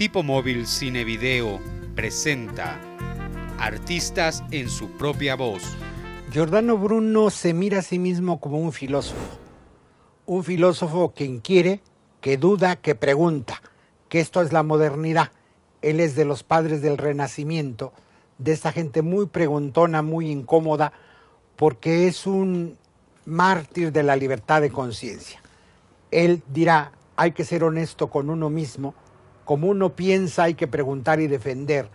Tipo Móvil Cine Video presenta Artistas en su propia voz. Giordano Bruno se mira a sí mismo como un filósofo que inquiere, que duda, que pregunta, que esto es la modernidad. Él es de los padres del Renacimiento, de esta gente muy preguntona, muy incómoda, porque es un mártir de la libertad de conciencia. Él dirá, hay que ser honesto con uno mismo, como uno piensa hay que preguntar y defender.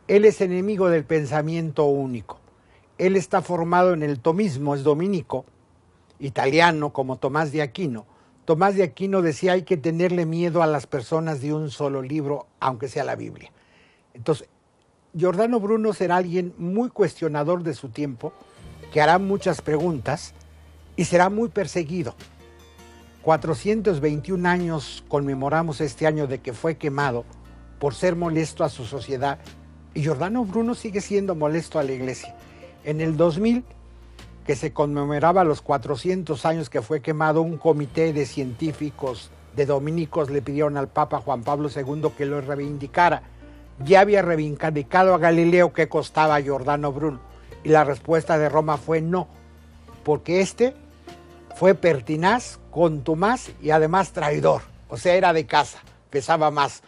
Él es enemigo del pensamiento único. Él está formado en el tomismo, es dominico, italiano como Tomás de Aquino. Tomás de Aquino decía hay que tenerle miedo a las personas de un solo libro, aunque sea la Biblia. Entonces, Giordano Bruno será alguien muy cuestionador de su tiempo, que hará muchas preguntas y será muy perseguido. 421 años conmemoramos este año de que fue quemado por ser molesto a su sociedad, y Giordano Bruno sigue siendo molesto a la iglesia. En el 2000, que se conmemoraba los 400 años que fue quemado, un comité de científicos de dominicos le pidieron al Papa Juan Pablo II que lo reivindicara. Ya había reivindicado a Galileo, que costaba a Giordano Bruno, y la respuesta de Roma fue no, porque este fue pertinaz, contumaz y además traidor, o sea, era de casa, pesaba más.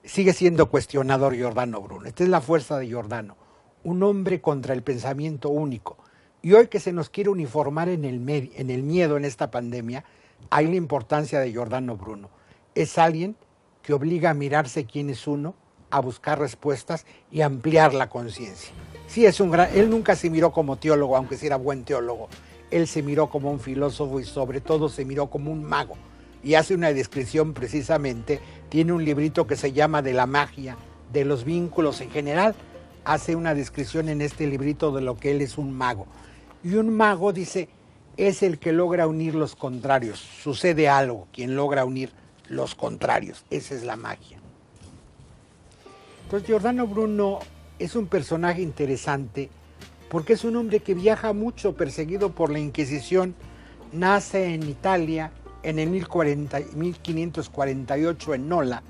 Sigue siendo cuestionador Giordano Bruno. Esta es la fuerza de Giordano, un hombre contra el pensamiento único. Y hoy que se nos quiere uniformar en el miedo en esta pandemia, hay la importancia de Giordano Bruno. Es alguien que obliga a mirarse quién es uno, a buscar respuestas y ampliar la conciencia. Sí, él nunca se miró como teólogo, aunque sí era buen teólogo. Él se miró como un filósofo y sobre todo se miró como un mago. Y hace una descripción precisamente, tiene un librito que se llama De la magia, de los vínculos en general. Hace una descripción en este librito de lo que él es un mago. Y un mago, dice, es el que logra unir los contrarios. Sucede algo, quien logra unir los contrarios. Esa es la magia. Entonces Giordano Bruno es un personaje interesante porque es un hombre que viaja mucho, perseguido por la Inquisición. Nace en Italia en el 1548 en Nola.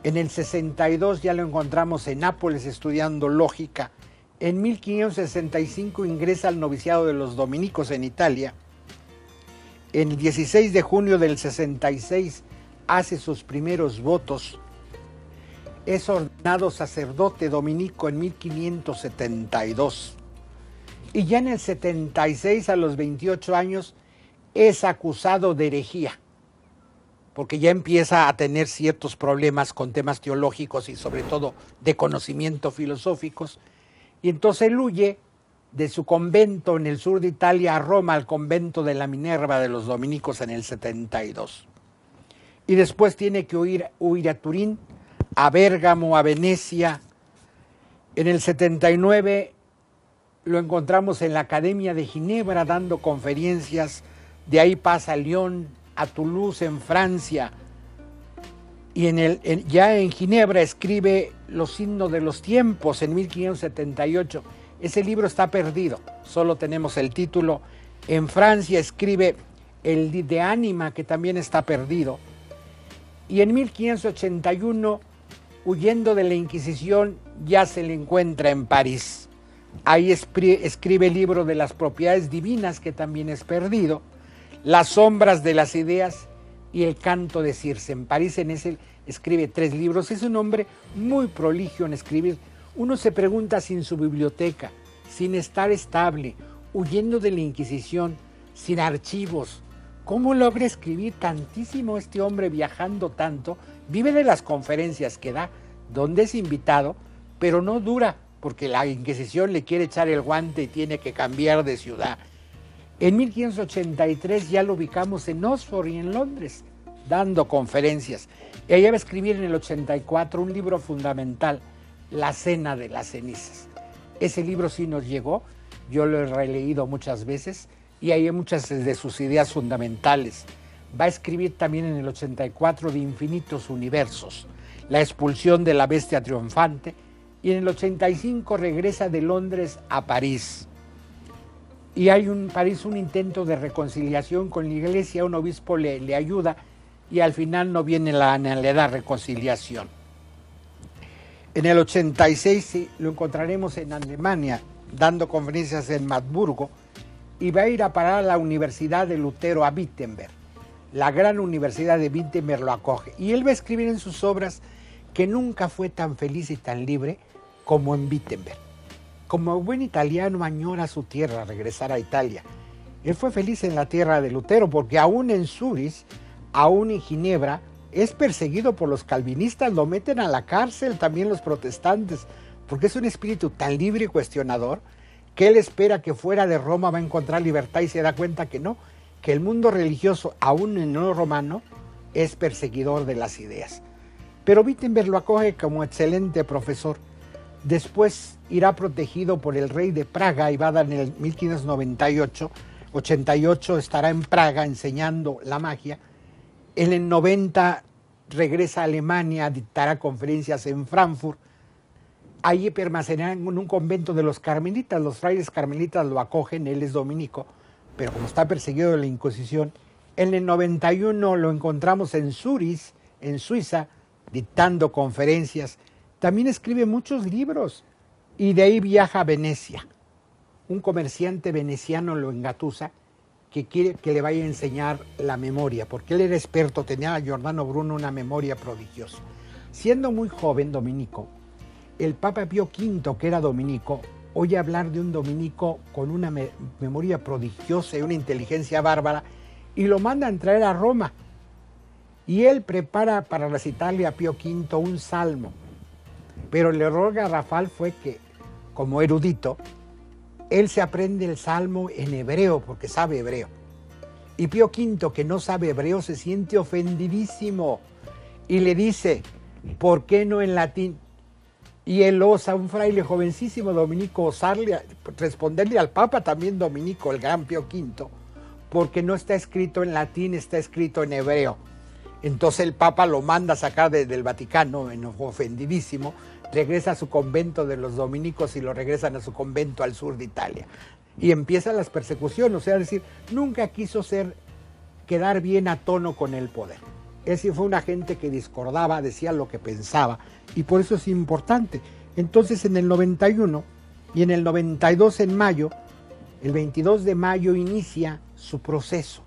En el 62 ya lo encontramos en Nápoles estudiando lógica. En 1565 ingresa al noviciado de los dominicos en Italia. En el 16 de junio del 66 hace sus primeros votos. Es ordenado sacerdote dominico en 1572. Y ya en el 76, a los 28 años, es acusado de herejía, porque ya empieza a tener ciertos problemas con temas teológicos y sobre todo de conocimiento filosóficos. Y entonces él huye de su convento en el sur de Italia a Roma, al convento de la Minerva de los dominicos en el 72. Y después tiene que huir a Turín, a Bérgamo, a Venecia. En el 79 lo encontramos en la Academia de Ginebra dando conferencias. De ahí pasa a Lyon, a Toulouse en Francia. Y ya en Ginebra escribe Los signos de los tiempos en 1578. Ese libro está perdido, solo tenemos el título. En Francia escribe el De Anima, que también está perdido. Y en 1581, huyendo de la Inquisición, ya se le encuentra en París. Ahí escribe el libro de las propiedades divinas, que también es perdido, Las sombras de las ideas y El canto de Circe. En París en ese escribe 3 libros. Es un hombre muy prolijio en escribir. Uno se pregunta, sin su biblioteca, sin estar estable, huyendo de la Inquisición, sin archivos, ¿cómo logra escribir tantísimo este hombre viajando tanto? Vive de las conferencias que da, donde es invitado, pero no dura, porque la Inquisición le quiere echar el guante y tiene que cambiar de ciudad. En 1583 ya lo ubicamos en Oxford y en Londres, dando conferencias. Y allá va a escribir en el 84 un libro fundamental, La Cena de las Cenizas. Ese libro sí nos llegó, yo lo he releído muchas veces, y ahí hay muchas de sus ideas fundamentales. Va a escribir también en el 84 de Infinitos Universos, La expulsión de la bestia triunfante, y en el 85 regresa de Londres a París. Y hay en París un intento de reconciliación con la iglesia, un obispo le ayuda, y al final no viene la anhelada reconciliación. En el 86 sí, lo encontraremos en Alemania, dando conferencias en Magdeburgo, y va a ir a parar a la Universidad de Lutero a Wittenberg. La gran Universidad de Wittenberg lo acoge. Y él va a escribir en sus obras que nunca fue tan feliz y tan libre como en Wittenberg. Como buen italiano añora su tierra, regresar a Italia. Él fue feliz en la tierra de Lutero porque aún en Zúrich, aún en Ginebra, es perseguido por los calvinistas, lo meten a la cárcel también los protestantes, porque es un espíritu tan libre y cuestionador que él espera que fuera de Roma va a encontrar libertad y se da cuenta que no, que el mundo religioso, aún en no romano, es perseguidor de las ideas. Pero Wittenberg lo acoge como excelente profesor. Después irá protegido por el rey de Praga y va a dar en el 1588 estará en Praga enseñando la magia. En el 90 regresa a Alemania, dictará conferencias en Frankfurt. Allí permanecerá en un convento de los carmelitas. Los frailes carmelitas lo acogen, él es dominico, pero como está perseguido de la Inquisición, en el 91 lo encontramos en Zúrich, en Suiza, dictando conferencias. También escribe muchos libros y de ahí viaja a Venecia. Un comerciante veneciano lo engatusa que quiere que le vaya a enseñar la memoria, porque él era experto, tenía a Giordano Bruno una memoria prodigiosa. Siendo muy joven dominico, el Papa Pío V, que era dominico, oye hablar de un dominico con una memoria prodigiosa y una inteligencia bárbara, y lo mandan traer a Roma. Y él prepara para recitarle a Pío V un salmo. Pero el error garrafal fue que, como erudito, él se aprende el salmo en hebreo porque sabe hebreo. Y Pío V, que no sabe hebreo, se siente ofendidísimo y le dice, ¿por qué no en latín? Y él osa, un fraile jovencísimo dominico, responderle al Papa también dominico, el gran Pío V, porque no está escrito en latín, está escrito en hebreo. Entonces el Papa lo manda a sacar del Vaticano, ofendidísimo, regresa a su convento de los dominicos y lo regresan a su convento al sur de Italia. Y empiezan las persecuciones, o sea, es decir, nunca quiso quedar bien a tono con el poder. Es decir, fue una gente que discordaba, decía lo que pensaba, y por eso es importante. Entonces en el 91 y en el 92 en mayo, el 22 de mayo inicia su proceso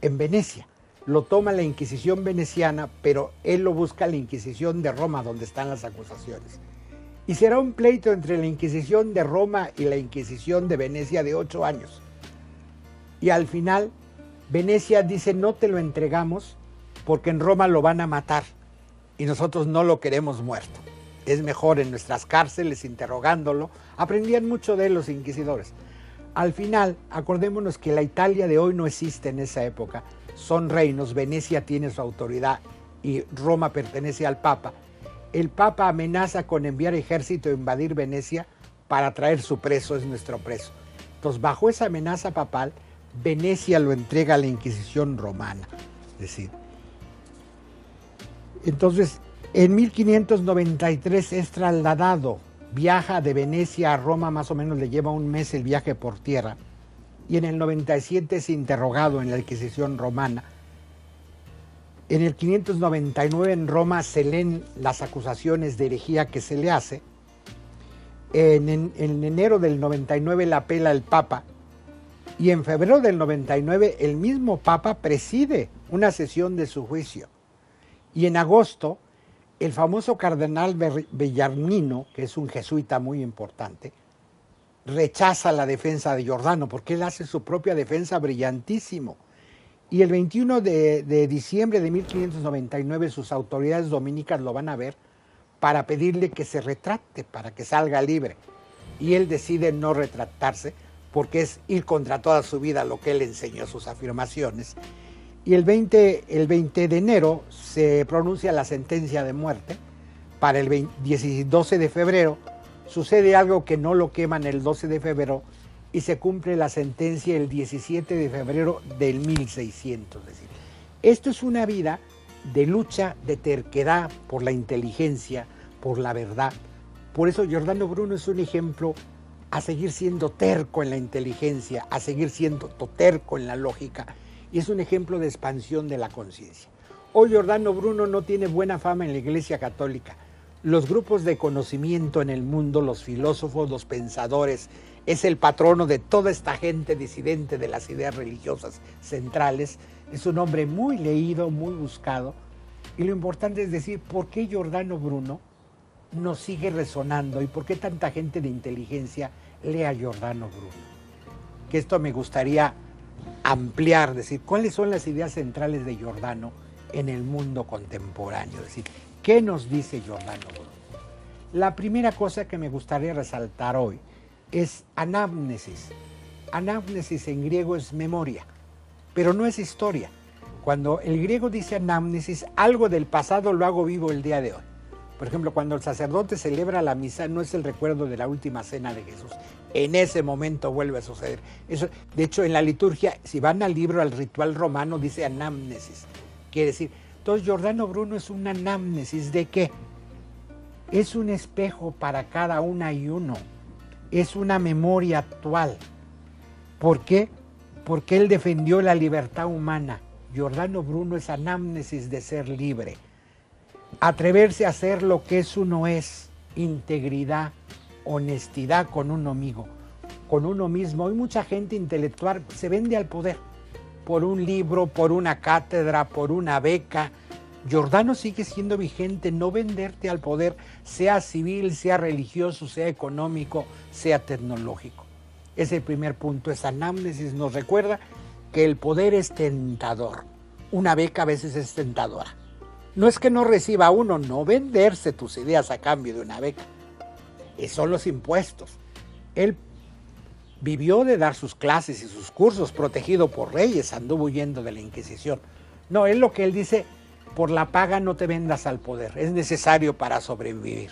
en Venecia. Lo toma la Inquisición veneciana, pero él lo busca la Inquisición de Roma, donde están las acusaciones. Y será un pleito entre la Inquisición de Roma y la Inquisición de Venecia de 8 años. Y al final, Venecia dice, no te lo entregamos porque en Roma lo van a matar y nosotros no lo queremos muerto. Es mejor en nuestras cárceles interrogándolo. Aprendían mucho de él los inquisidores. Al final, acordémonos que la Italia de hoy no existe en esa época. Son reinos, Venecia tiene su autoridad y Roma pertenece al Papa. El Papa amenaza con enviar ejército a invadir Venecia para traer su preso, es nuestro preso. Entonces, bajo esa amenaza papal, Venecia lo entrega a la Inquisición romana. Es decir, entonces, en 1593 es trasladado, viaja de Venecia a Roma, más o menos le lleva un mes el viaje por tierra. Y en el 97 es interrogado en la Inquisición romana. En el 599 en Roma se leen las acusaciones de herejía que se le hace. En enero del 99 la apela el Papa. Y en febrero del 99 el mismo Papa preside una sesión de su juicio. Y en agosto el famoso cardenal Bellarmino, que es un jesuita muy importante, rechaza la defensa de Giordano, porque él hace su propia defensa brillantísimo. Y el 21 de diciembre de 1599 sus autoridades dominicas lo van a ver para pedirle que se retracte, para que salga libre. Y él decide no retractarse, porque es ir contra toda su vida lo que él enseñó, sus afirmaciones. Y el 20 de enero se pronuncia la sentencia de muerte. Para el 12 de febrero sucede algo que no lo queman el 12 de febrero y se cumple la sentencia el 17 de febrero del 1600. Es decir, esto es una vida de lucha, de terquedad por la inteligencia, por la verdad. Por eso Giordano Bruno es un ejemplo a seguir siendo terco en la inteligencia, a seguir siendo terco en la lógica, y es un ejemplo de expansión de la conciencia. Hoy Giordano Bruno no tiene buena fama en la Iglesia Católica. Los grupos de conocimiento en el mundo, los filósofos, los pensadores, es el patrono de toda esta gente disidente de las ideas religiosas centrales. Es un hombre muy leído, muy buscado. Y lo importante es decir, ¿por qué Giordano Bruno nos sigue resonando? ¿Y por qué tanta gente de inteligencia lee a Giordano Bruno? Que esto me gustaría ampliar, decir, ¿cuáles son las ideas centrales de Giordano en el mundo contemporáneo? Es decir, ¿qué nos dice Giordano Bruno? La primera cosa que me gustaría resaltar hoy es anamnesis. Anamnesis en griego es memoria, pero no es historia. Cuando el griego dice anamnesis, algo del pasado lo hago vivo el día de hoy. Por ejemplo, cuando el sacerdote celebra la misa, no es el recuerdo de la última cena de Jesús. En ese momento vuelve a suceder. Eso, de hecho, en la liturgia, si van al libro, al ritual romano, dice anamnesis. Quiere decir, entonces Giordano Bruno es una anamnesis ¿de qué? Es un espejo para cada una y uno. Es una memoria actual. ¿Por qué? Porque él defendió la libertad humana. Giordano Bruno es anamnesis de ser libre. Atreverse a hacer lo que es uno es, integridad, honestidad con uno mismo. Hay mucha gente intelectual se vende al poder por un libro, por una cátedra, por una beca. Giordano sigue siendo vigente, no venderte al poder, sea civil, sea religioso, sea económico, sea tecnológico. Es el primer punto, esa anamnesis nos recuerda que el poder es tentador. Una beca a veces es tentadora. No es que no reciba uno, no venderse tus ideas a cambio de una beca. Son los impuestos. Él vivió de dar sus clases y sus cursos, protegido por reyes, anduvo huyendo de la Inquisición. No, es lo que él dice, por la paga no te vendas al poder, es necesario para sobrevivir.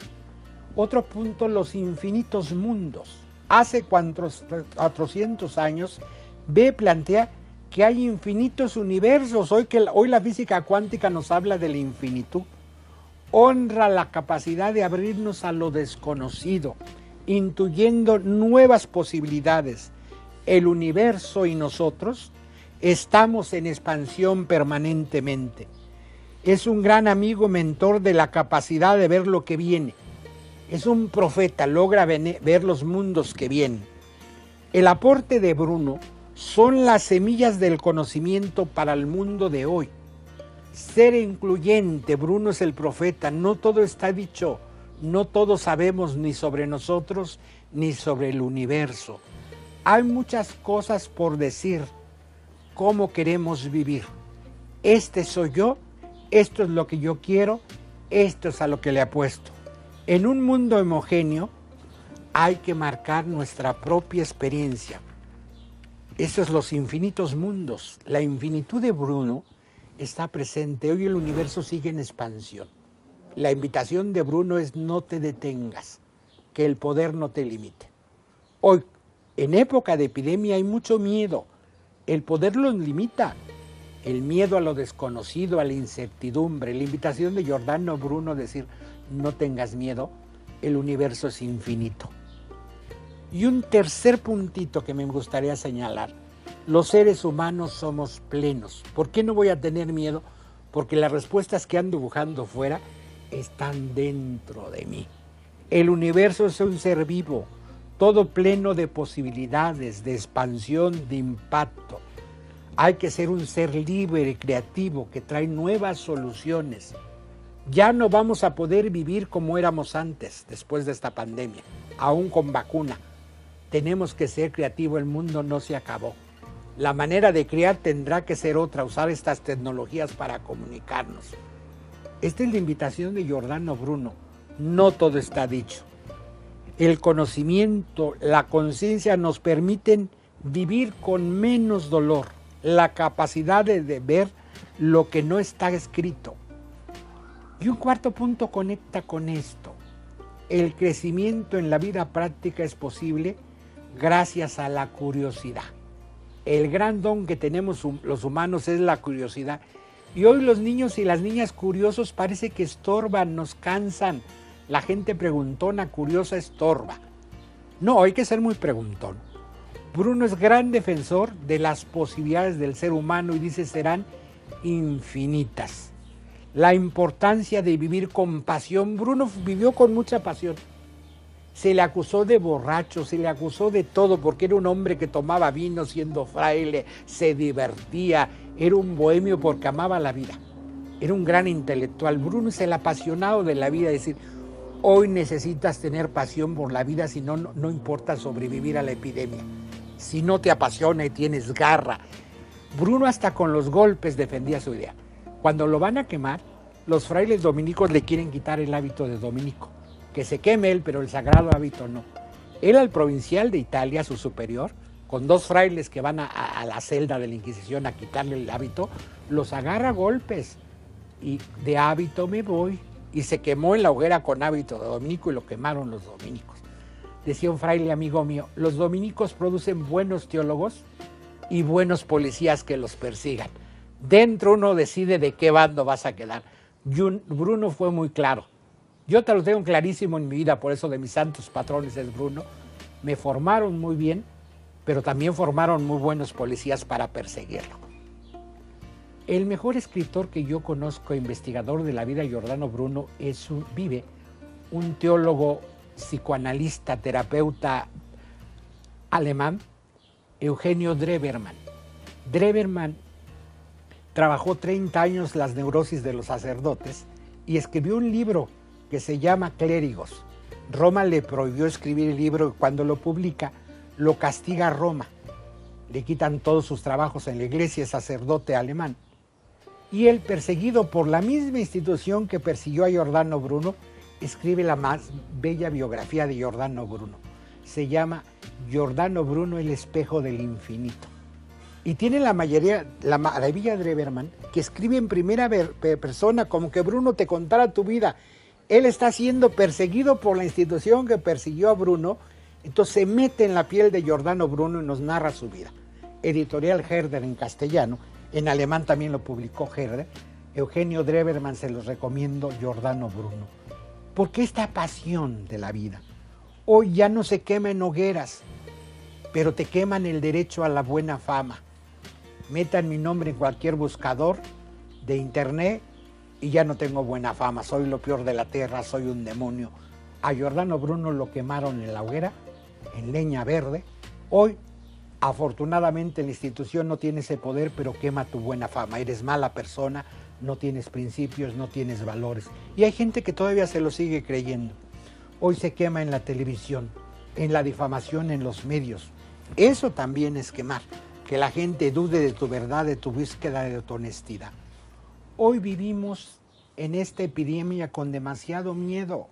Otro punto, los infinitos mundos. Hace 400 años, plantea que hay infinitos universos. Hoy la física cuántica nos habla de la infinitud. Honra la capacidad de abrirnos a lo desconocido, intuyendo nuevas posibilidades. El universo y nosotros estamos en expansión permanentemente. Es un gran amigo mentor de la capacidad de ver lo que viene. Es un profeta, logra ver los mundos que vienen. El aporte de Bruno son las semillas del conocimiento para el mundo de hoy. Ser incluyente, Bruno es el profeta, no todo está dicho, no todo sabemos ni sobre nosotros ni sobre el universo. Hay muchas cosas por decir, cómo queremos vivir. Este soy yo, esto es lo que yo quiero, esto es a lo que le apuesto. En un mundo homogéneo hay que marcar nuestra propia experiencia. Esos son los infinitos mundos. La infinitud de Bruno está presente. Hoy el universo sigue en expansión. La invitación de Bruno es no te detengas, que el poder no te limite. Hoy, en época de epidemia, hay mucho miedo. El poder los limita. El miedo a lo desconocido, a la incertidumbre. La invitación de Giordano Bruno es decir, no tengas miedo, el universo es infinito. Y un tercer puntito que me gustaría señalar, los seres humanos somos plenos. ¿Por qué no voy a tener miedo? Porque las respuestas que ando buscando fuera están dentro de mí. El universo es un ser vivo, todo pleno de posibilidades, de expansión, de impacto. Hay que ser un ser libre, creativo, que trae nuevas soluciones. Ya no vamos a poder vivir como éramos antes, después de esta pandemia, aún con vacuna. Tenemos que ser creativos, el mundo no se acabó. La manera de crear tendrá que ser otra, usar estas tecnologías para comunicarnos. Esta es la invitación de Giordano Bruno. No todo está dicho. El conocimiento, la conciencia nos permiten vivir con menos dolor, la capacidad de ver lo que no está escrito. Y un cuarto punto conecta con esto. El crecimiento en la vida práctica es posible gracias a la curiosidad. El gran don que tenemos los humanos es la curiosidad. Y hoy los niños y las niñas curiosos parece que estorban, nos cansan. La gente preguntona, curiosa, estorba. No, hay que ser muy preguntón. Bruno es gran defensor de las posibilidades del ser humano y dice serán infinitas. la importancia de vivir con pasión. Bruno vivió con mucha pasión. Se le acusó de borracho, se le acusó de todo, porque era un hombre que tomaba vino siendo fraile, se divertía, era un bohemio porque amaba la vida. Era un gran intelectual. Bruno es el apasionado de la vida, es decir, hoy necesitas tener pasión por la vida, si no, no importa sobrevivir a la epidemia. Si no te apasiona y tienes garra. Bruno hasta con los golpes defendía su idea. Cuando lo van a quemar, los frailes dominicos le quieren quitar el hábito de dominico. Que se queme él, pero el sagrado hábito no. Él al provincial de Italia, su superior, con 2 frailes que van a la celda de la Inquisición a quitarle el hábito, los agarra a golpes. Y de hábito me voy. Y se quemó en la hoguera con hábito de dominico y lo quemaron los dominicos. Decía un fraile amigo mío, los dominicos producen buenos teólogos y buenos policías que los persigan. Dentro uno decide de qué bando vas a quedar. Bruno fue muy claro. Yo te lo tengo clarísimo en mi vida, por eso de mis santos patrones es Bruno. Me formaron muy bien, pero también formaron muy buenos policías para perseguirlo. El mejor escritor que yo conozco, investigador de la vida, Giordano Bruno, vive un teólogo, psicoanalista, terapeuta alemán, Eugenio Drewermann. Drewermann trabajó 30 años las neurosis de los sacerdotes y escribió un libro que se llama Clérigos. Roma le prohibió escribir el libro y cuando lo publica lo castiga a Roma. Le quitan todos sus trabajos en la iglesia, es sacerdote alemán. Y él, perseguido por la misma institución que persiguió a Giordano Bruno, escribe la más bella biografía de Giordano Bruno. Se llama Giordano Bruno, el espejo del infinito. Y tiene la maravilla de Drewermann, que escribe en primera persona, como que Bruno te contara tu vida. Él está siendo perseguido por la institución que persiguió a Bruno, entonces se mete en la piel de Giordano Bruno y nos narra su vida. Editorial Herder en castellano, en alemán también lo publicó Herder. Eugenio Drewermann, se los recomiendo, Giordano Bruno. ¿Por qué esta pasión de la vida? Hoy ya no se quema en hogueras, pero te queman el derecho a la buena fama. Metan mi nombre en cualquier buscador de internet y ya no tengo buena fama, soy lo peor de la tierra, soy un demonio. A Giordano Bruno lo quemaron en la hoguera, en leña verde. Hoy, afortunadamente, la institución no tiene ese poder, pero quema tu buena fama. Eres mala persona, no tienes principios, no tienes valores. Y hay gente que todavía se lo sigue creyendo. Hoy se quema en la televisión, en la difamación en los medios. Eso también es quemar, que la gente dude de tu verdad, de tu búsqueda, de tu honestidad. Hoy vivimos en esta epidemia con demasiado miedo,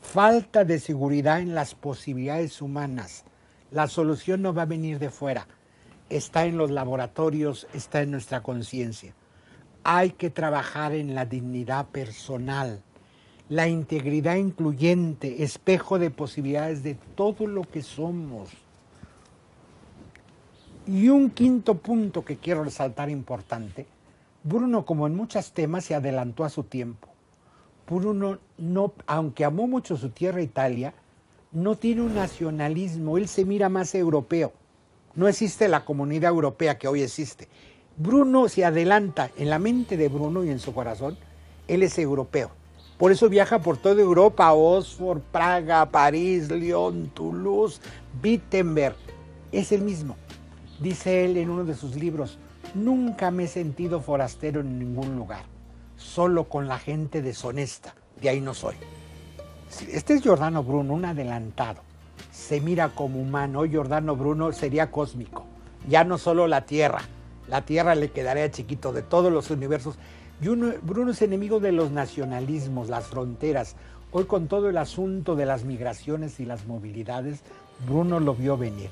falta de seguridad en las posibilidades humanas. La solución no va a venir de fuera, está en los laboratorios, está en nuestra conciencia. Hay que trabajar en la dignidad personal, la integridad incluyente, espejo de posibilidades de todo lo que somos. Y un quinto punto que quiero resaltar importante, Bruno, como en muchos temas, se adelantó a su tiempo. Bruno, no, aunque amó mucho su tierra Italia, no tiene un nacionalismo, él se mira más europeo. No existe la comunidad europea que hoy existe. Bruno se adelanta, en la mente de Bruno y en su corazón, él es europeo. Por eso viaja por toda Europa, Oxford, Praga, París, Lyon, Toulouse, Wittenberg. Es el mismo. Dice él en uno de sus libros, nunca me he sentido forastero en ningún lugar, solo con la gente deshonesta, de ahí no soy. Este es Giordano Bruno, un adelantado. Se mira como humano. Hoy Giordano Bruno sería cósmico. Ya no solo la Tierra le quedaría chiquito de todos los universos. Bruno es enemigo de los nacionalismos, las fronteras. Hoy con todo el asunto de las migraciones y las movilidades, Bruno lo vio venir.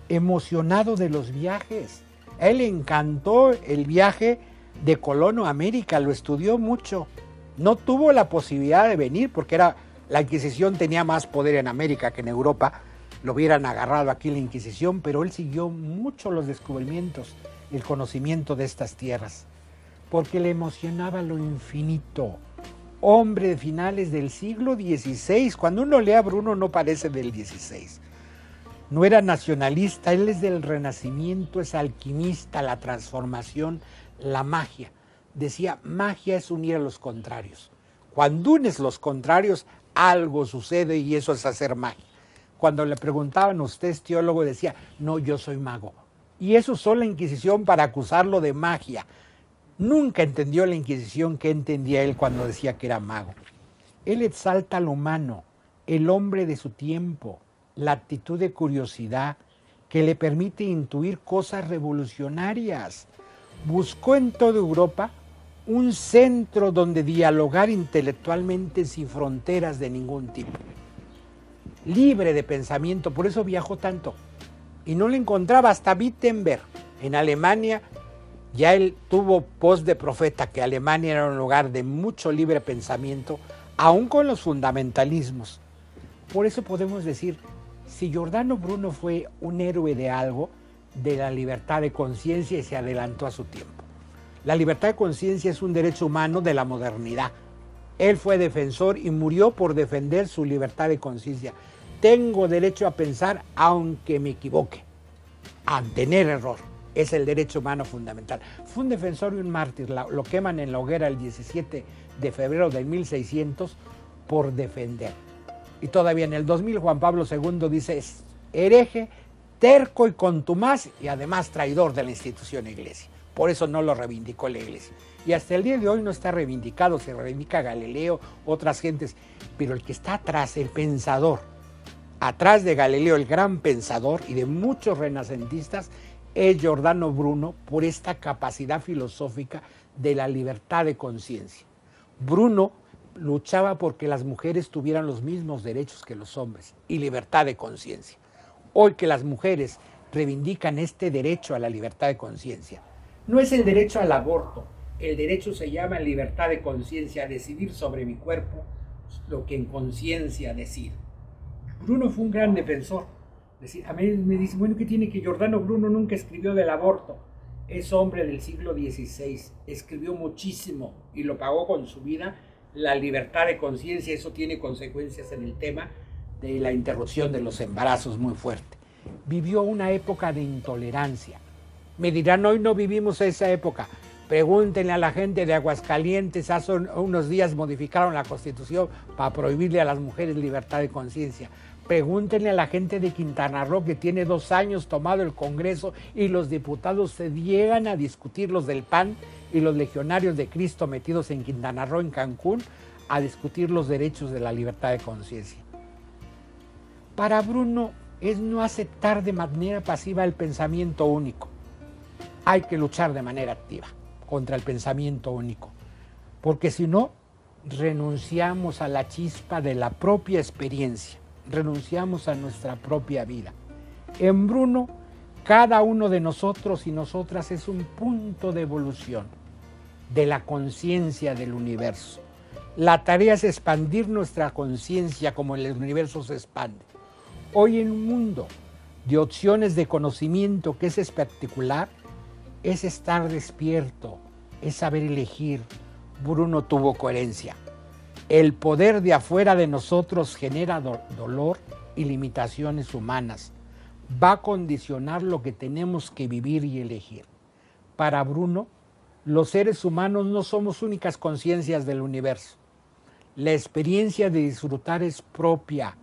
Emocionado de los viajes. A él le encantó el viaje de Colón a América, lo estudió mucho. No tuvo la posibilidad de venir porque la Inquisición tenía más poder en América que en Europa. Lo hubieran agarrado aquí la Inquisición, pero él siguió mucho los descubrimientos, el conocimiento de estas tierras, porque le emocionaba lo infinito. Hombre de finales del siglo XVI. Cuando uno lee a Bruno no parece del XVI. No era nacionalista, él es del Renacimiento, es alquimista, la transformación, la magia. decía, magia es unir a los contrarios. Cuando unes los contrarios, algo sucede y eso es hacer magia. Cuando le preguntaban, ¿usted es teólogo? Decía, no, yo soy mago. Y eso usó la Inquisición para acusarlo de magia. Nunca entendió la Inquisición qué entendía él cuando decía que era mago. Él exalta al humano, el hombre de su tiempo, la actitud de curiosidad que le permite intuir cosas revolucionarias. Buscó en toda Europa un centro donde dialogar intelectualmente sin fronteras de ningún tipo. Libre de pensamiento, por eso viajó tanto. Y no le encontraba hasta Wittenberg. En Alemania ya él tuvo voz de profeta que Alemania era un lugar de mucho libre pensamiento, aún con los fundamentalismos. Por eso podemos decir, si Giordano Bruno fue un héroe de algo, de la libertad de conciencia y se adelantó a su tiempo. La libertad de conciencia es un derecho humano de la modernidad. Él fue defensor y murió por defender su libertad de conciencia. Tengo derecho a pensar aunque me equivoque, a tener error. Es el derecho humano fundamental. Fue un defensor y un mártir. Lo queman en la hoguera el 17 de febrero de 1600 por defender. Y todavía en el 2000 Juan Pablo II dice, es hereje, terco y contumaz y además traidor de la institución Iglesia. Por eso no lo reivindicó la Iglesia. Y hasta el día de hoy no está reivindicado, se reivindica Galileo, otras gentes. Pero el que está atrás, el pensador, atrás de Galileo, el gran pensador y de muchos renacentistas, es Giordano Bruno por esta capacidad filosófica de la libertad de conciencia. Bruno luchaba porque las mujeres tuvieran los mismos derechos que los hombres y libertad de conciencia. Hoy que las mujeres reivindican este derecho a la libertad de conciencia, no es el derecho al aborto, el derecho se llama libertad de conciencia, a decidir sobre mi cuerpo lo que en conciencia decido. Bruno fue un gran defensor. A mí me dice, bueno, ¿qué tiene que Giordano Bruno nunca escribió del aborto? Es hombre del siglo XVI, escribió muchísimo y lo pagó con su vida. La libertad de conciencia, eso tiene consecuencias en el tema de la interrupción de los embarazos muy fuerte. Vivió una época de intolerancia. Me dirán, hoy no vivimos esa época. Pregúntenle a la gente de Aguascalientes, hace unos días modificaron la Constitución para prohibirle a las mujeres libertad de conciencia. Pregúntenle a la gente de Quintana Roo, que tiene 2 años tomado el Congreso y los diputados se llegan a discutir, los del PAN y los legionarios de Cristo metidos en Quintana Roo, en Cancún, a discutir los derechos de la libertad de conciencia. Para Bruno es no aceptar de manera pasiva el pensamiento único. Hay que luchar de manera activa contra el pensamiento único, porque si no, renunciamos a la chispa de la propia experiencia, renunciamos a nuestra propia vida. En Bruno, cada uno de nosotros y nosotras es un punto de evolución de la conciencia del universo. La tarea es expandir nuestra conciencia como el universo se expande. Hoy en un mundo de opciones de conocimiento que es espectacular, es estar despierto, es saber elegir. Bruno tuvo coherencia. El poder de afuera de nosotros genera dolor y limitaciones humanas. Va a condicionar lo que tenemos que vivir y elegir. Para Bruno, los seres humanos no somos únicas conciencias del universo. La experiencia de disfrutar es propia.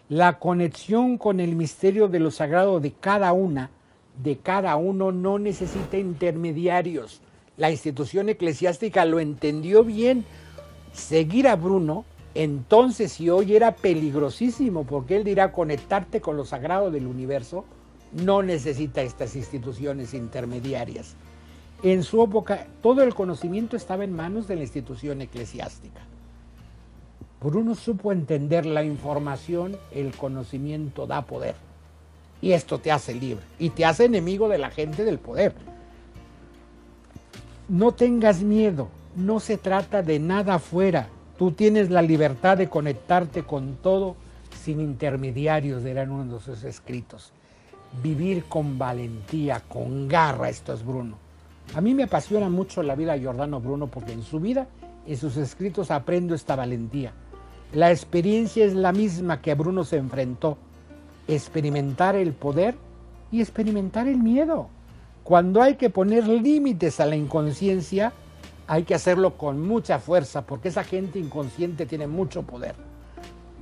La conexión con el misterio de lo sagrado de cada uno no necesita intermediarios. La institución eclesiástica lo entendió bien. Seguir a Bruno, entonces, si hoy era peligrosísimo, porque él dirá, conectarte con lo sagrado del universo, no necesita estas instituciones intermediarias. En su época, todo el conocimiento estaba en manos de la institución eclesiástica. Bruno supo entender la información, el conocimiento da poder. Y esto te hace libre y te hace enemigo de la gente del poder. No tengas miedo, no se trata de nada afuera. Tú tienes la libertad de conectarte con todo sin intermediarios, dirán uno de sus escritos. Vivir con valentía, con garra, esto es Bruno. A mí me apasiona mucho la vida de Giordano Bruno porque en su vida, en sus escritos, aprendo esta valentía. La experiencia es la misma que a Bruno se enfrentó. Experimentar el poder y experimentar el miedo. Cuando hay que poner límites a la inconsciencia, hay que hacerlo con mucha fuerza, porque esa gente inconsciente tiene mucho poder.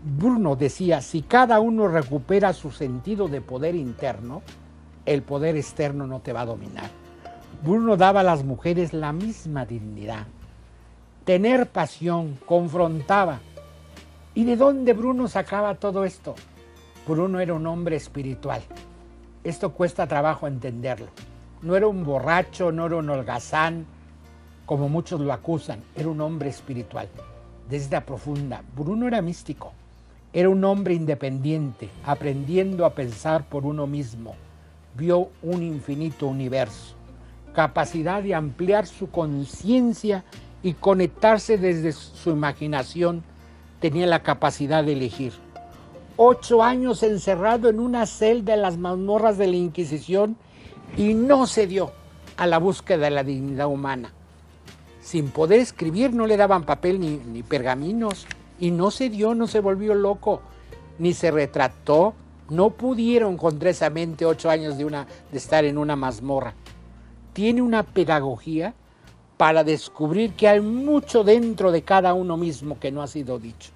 Bruno decía, si cada uno recupera su sentido de poder interno, el poder externo no te va a dominar. Bruno daba a las mujeres la misma dignidad. Tener pasión, confrontaba. ¿Y de dónde Bruno sacaba todo esto? Bruno era un hombre espiritual. Esto cuesta trabajo entenderlo. No era un borracho, no era un holgazán, como muchos lo acusan. Era un hombre espiritual, desde la profunda. Bruno era místico. Era un hombre independiente, aprendiendo a pensar por uno mismo. Vio un infinito universo. Capacidad de ampliar su conciencia y conectarse desde su imaginación. Tenía la capacidad de elegir. 8 años encerrado en una celda en las mazmorras de la Inquisición y no cedió a la búsqueda de la dignidad humana. Sin poder escribir, no le daban papel ni pergaminos, y no cedió, no se volvió loco, ni se retrató. No pudieron contra esa mente 8 años de estar en una mazmorra. Tiene una pedagogía para descubrir que hay mucho dentro de cada uno mismo que no ha sido dicho.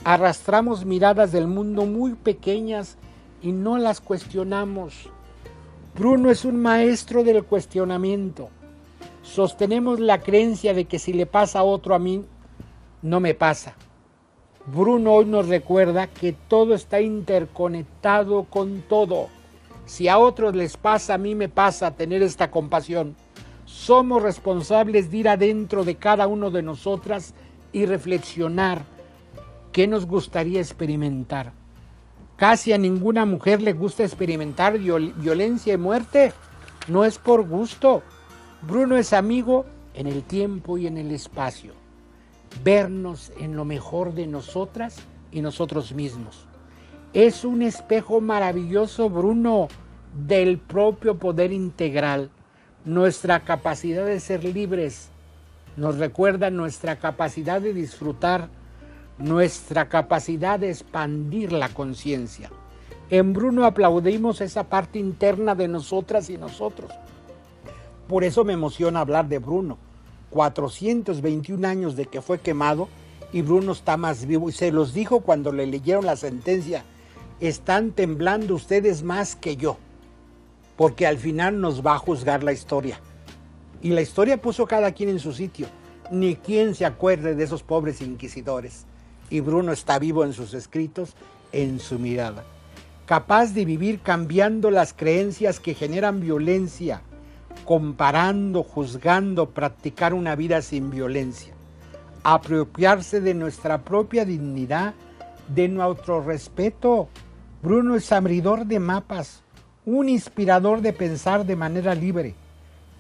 Arrastramos miradas del mundo muy pequeñas y no las cuestionamos. Bruno es un maestro del cuestionamiento. Sostenemos la creencia de que si le pasa a otro, a mí no me pasa. Bruno hoy nos recuerda que todo está interconectado con todo. Si a otros les pasa, a mí me pasa tener esta compasión. Somos responsables de ir adentro de cada uno de nosotras y reflexionar qué nos gustaría experimentar. Casi a ninguna mujer le gusta experimentar violencia y muerte. No es por gusto. Bruno es amigo en el tiempo y en el espacio. Vernos en lo mejor de nosotras y nosotros mismos. Es un espejo maravilloso, Bruno, del propio poder integral. Nuestra capacidad de ser libres nos recuerda nuestra capacidad de disfrutar, nuestra capacidad de expandir la conciencia. En Bruno aplaudimos esa parte interna de nosotras y nosotros. Por eso me emociona hablar de Bruno. 421 años de que fue quemado y Bruno está más vivo. Y se los dijo cuando le leyeron la sentencia: están temblando ustedes más que yo, porque al final nos va a juzgar la historia. Y la historia puso cada quien en su sitio. Ni quien se acuerde de esos pobres inquisidores. Y Bruno está vivo en sus escritos, en su mirada. Capaz de vivir cambiando las creencias que generan violencia, comparando, juzgando, practicar una vida sin violencia. Apropiarse de nuestra propia dignidad, de nuestro respeto. Bruno es abridor de mapas, un inspirador de pensar de manera libre.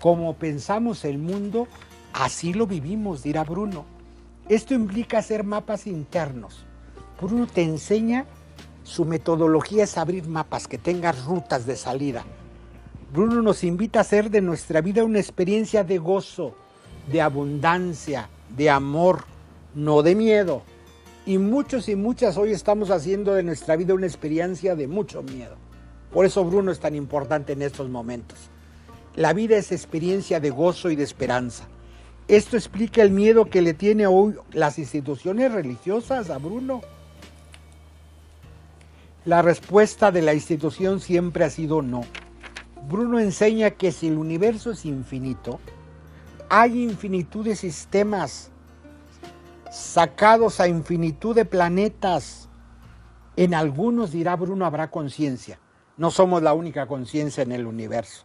Como pensamos el mundo, así lo vivimos, dirá Bruno. Esto implica hacer mapas internos. Bruno te enseña, su metodología es abrir mapas, que tengas rutas de salida. Bruno nos invita a hacer de nuestra vida una experiencia de gozo, de abundancia, de amor, no de miedo. Y muchos y muchas hoy estamos haciendo de nuestra vida una experiencia de mucho miedo. Por eso Bruno es tan importante en estos momentos. La vida es experiencia de gozo y de esperanza. Esto explica el miedo que le tiene hoy las instituciones religiosas a Bruno. La respuesta de la institución siempre ha sido no. Bruno enseña que si el universo es infinito, hay infinitud de sistemas sacados a infinitud de planetas. En algunos, dirá Bruno, habrá conciencia. No somos la única conciencia en el universo.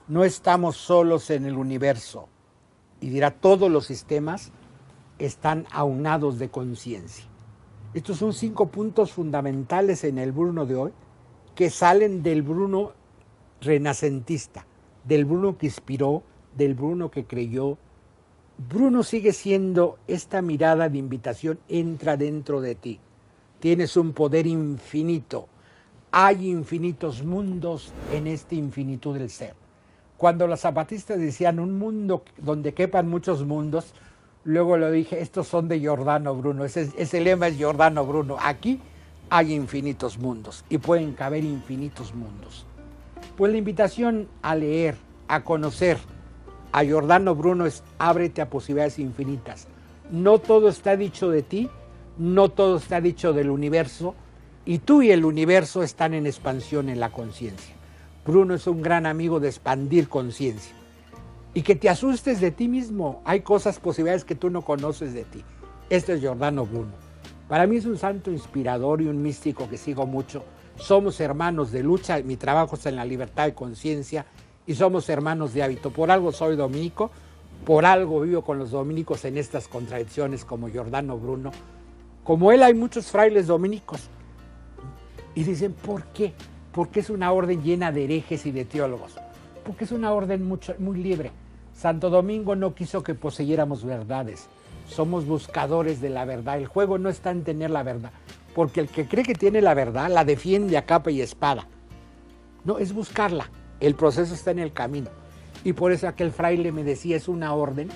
No estamos solos en el universo. Y dirá, todos los sistemas están aunados de conciencia. Estos son 5 puntos fundamentales en el Bruno de hoy, que salen del Bruno renacentista, del Bruno que inspiró, del Bruno que creyó. Bruno sigue siendo esta mirada de invitación: entra dentro de ti. Tienes un poder infinito. Hay infinitos mundos en esta infinitud del ser. Cuando los zapatistas decían un mundo donde quepan muchos mundos, luego lo dije, estos son de Giordano Bruno, ese lema es Giordano Bruno. Aquí hay infinitos mundos y pueden caber infinitos mundos. Pues la invitación a leer, a conocer, a Giordano Bruno es ábrete a posibilidades infinitas. No todo está dicho de ti, no todo está dicho del universo, y tú y el universo están en expansión en la conciencia. Bruno es un gran amigo de expandir conciencia. Y que te asustes de ti mismo. Hay cosas, posibilidades que tú no conoces de ti. Este es Giordano Bruno. Para mí es un santo inspirador y un místico que sigo mucho. Somos hermanos de lucha, mi trabajo está en la libertad de conciencia y somos hermanos de hábito. Por algo soy dominico, por algo vivo con los dominicos en estas contradicciones como Giordano Bruno. Como él hay muchos frailes dominicos. Y dicen, ¿por qué? Porque es una orden llena de herejes y de teólogos. Porque es una orden muy libre. Santo Domingo no quiso que poseyéramos verdades. Somos buscadores de la verdad. El juego no está en tener la verdad. Porque el que cree que tiene la verdad la defiende a capa y espada. No, es buscarla. El proceso está en el camino. Y por eso aquel fraile me decía, es una orden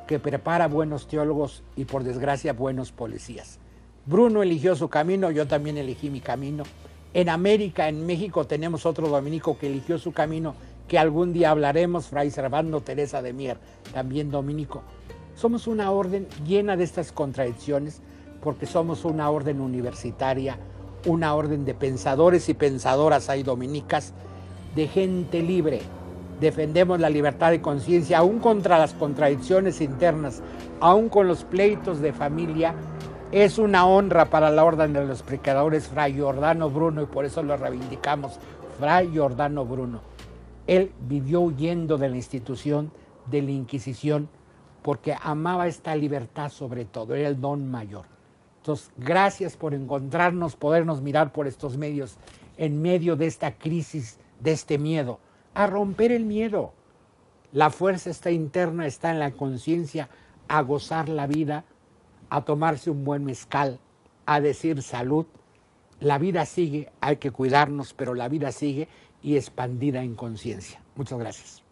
que prepara buenos teólogos y por desgracia buenos policías. Bruno eligió su camino, yo también elegí mi camino. En América, en México, tenemos otro dominico que eligió su camino, que algún día hablaremos, Fray Servando Teresa de Mier, también dominico. Somos una orden llena de estas contradicciones, porque somos una orden universitaria, una orden de pensadores y pensadoras, hay dominicas, de gente libre. Defendemos la libertad de conciencia, aún contra las contradicciones internas, aún con los pleitos de familia. Es una honra para la orden de los predicadores Fray Giordano Bruno y por eso lo reivindicamos, Fray Giordano Bruno. Él vivió huyendo de la institución de la Inquisición porque amaba esta libertad sobre todo, era el don mayor. Entonces, gracias por encontrarnos, podernos mirar por estos medios, en medio de esta crisis, de este miedo, a romper el miedo. La fuerza está interna, está en la conciencia, a gozar la vida, a tomarse un buen mezcal, a decir salud. La vida sigue, hay que cuidarnos, pero la vida sigue y expandida en conciencia. Muchas gracias.